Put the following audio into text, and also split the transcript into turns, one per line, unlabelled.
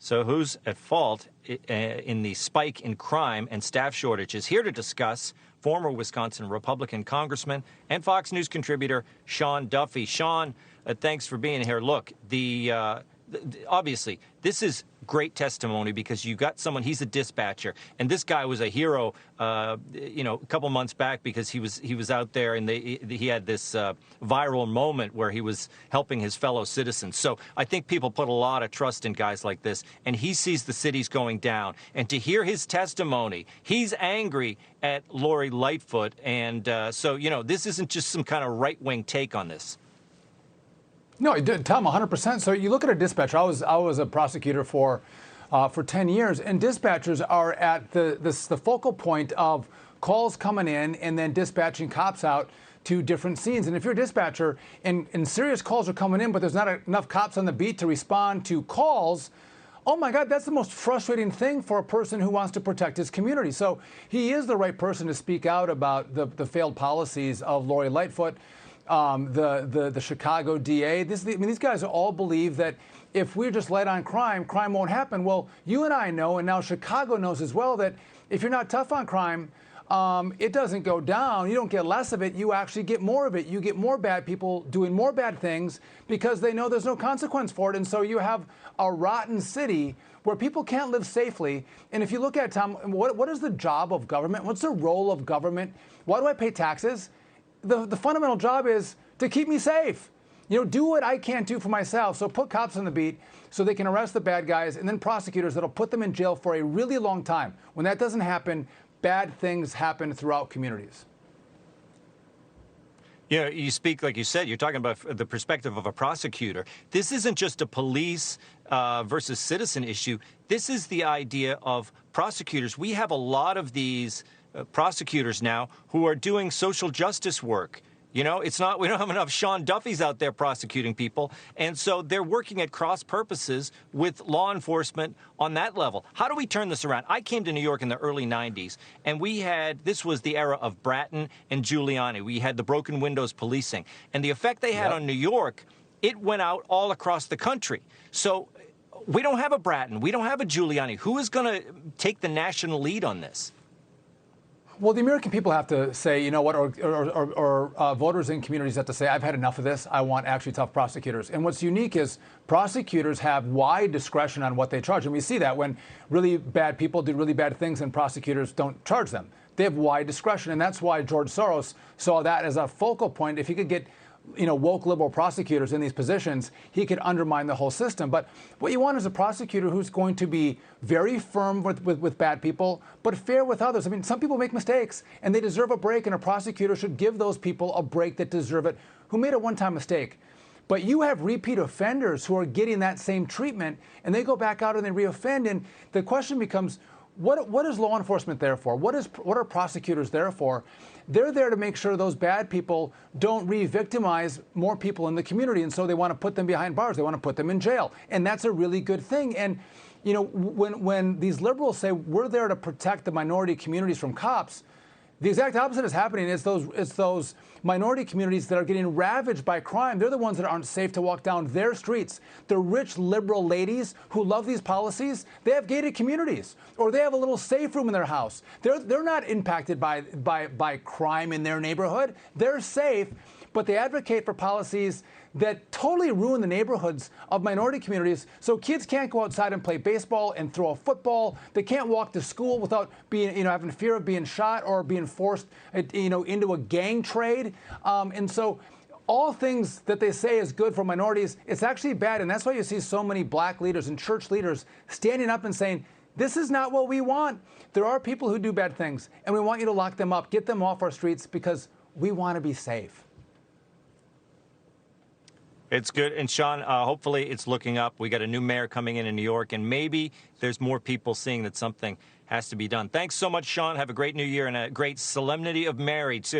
So who's at fault in the spike in crime and staff shortages? Here to discuss, former Wisconsin Republican Congressman and Fox News contributor Sean Duffy. Sean, thanks for being here. Look, obviously, this is great testimony because you got someone, he's a dispatcher, and this guy was a hero, a couple months back because he was out there and he had this viral moment where he was helping his fellow citizens. So I think people put a lot of trust in guys like this, and he sees the city's going down. And to hear his testimony, he's angry at Lori Lightfoot, and so this isn't just some kind of right-wing take on this.
No, Tom, 100%. So you look at a dispatcher. I was a prosecutor for 10 years, and dispatchers are at the focal point of calls coming in and then dispatching cops out to different scenes. And if you're a dispatcher and serious calls are coming in, but there's not enough cops on the beat to respond to calls, oh my God, that's the most frustrating thing for a person who wants to protect his community. So he is the right person to speak out about the failed policies of Lori Lightfoot. The Chicago DA. These guys all believe that if we're just light on crime, crime won't happen. Well, you and I know, and now Chicago knows as well, that if you're not tough on crime, it doesn't go down. You don't get less of it. You actually get more of it. You get more bad people doing more bad things because they know there's no consequence for it. And so you have a rotten city where people can't live safely. And if you look at, Tom, what is the job of government? What's the role of government? Why do I pay taxes? The fundamental job is to keep me safe. Do what I can't do for myself. So put cops on the beat so they can arrest the bad guys, and then prosecutors that'll put them in jail for a really long time. When that doesn't happen, bad things happen throughout communities.
You speak, like you said, you're talking about the perspective of a prosecutor. This isn't just a police versus citizen issue. This is the idea of prosecutors. We have a lot of these prosecutors now who are doing social justice work. We don't have enough Sean Duffys out there prosecuting people. And so they're working at cross purposes with law enforcement on that level. How do we turn this around? I came to New York in the early 90s, and this was the era of Bratton and Giuliani. We had the broken windows policing. And the effect they had on New York, it went out all across the country. So we don't have a Bratton. We don't have a Giuliani. Who is going to take the national lead on this?
Well, the American people have to say, you know what, or voters in communities have to say, I've had enough of this. I want actually tough prosecutors. And what's unique is prosecutors have wide discretion on what they charge. And we see that when really bad people do really bad things and prosecutors don't charge them. They have wide discretion. And that's why George Soros saw that as a focal point. If he could get woke liberal prosecutors in these positions, he could undermine the whole system. But what you want is a prosecutor who's going to be very firm with bad people, but fair with others. I mean, some people make mistakes, and they deserve a break, and a prosecutor should give those people a break that deserve it, who made a one-time mistake. But you have repeat offenders who are getting that same treatment, and they go back out and they reoffend, and the question becomes, what is law enforcement there for? What are prosecutors there for? They're there to make sure those bad people don't re-victimize more people in the community, and so they want to put them behind bars. They want to put them in jail, and that's a really good thing. And when these liberals say we're there to protect the minority communities from cops, the exact opposite is happening. It's those minority communities that are getting ravaged by crime. They're the ones that aren't safe to walk down their streets. The rich liberal ladies who love these policies, they have gated communities, or they have a little safe room in their house. They're not impacted by crime in their neighborhood. They're safe, but they advocate for policies that totally ruin the neighborhoods of minority communities. So kids can't go outside and play baseball and throw a football. They can't walk to school without being, having fear of being shot or being forced, into a gang trade. And so all things that they say is good for minorities, it's actually bad. And that's why you see so many black leaders and church leaders standing up and saying, this is not what we want. There are people who do bad things, and we want you to lock them up, get them off our streets, because we want to be safe.
It's good. And Sean, hopefully it's looking up. We got a new mayor coming in New York, and maybe there's more people seeing that something has to be done. Thanks so much, Sean. Have a great new year and a great Solemnity of Mary, too.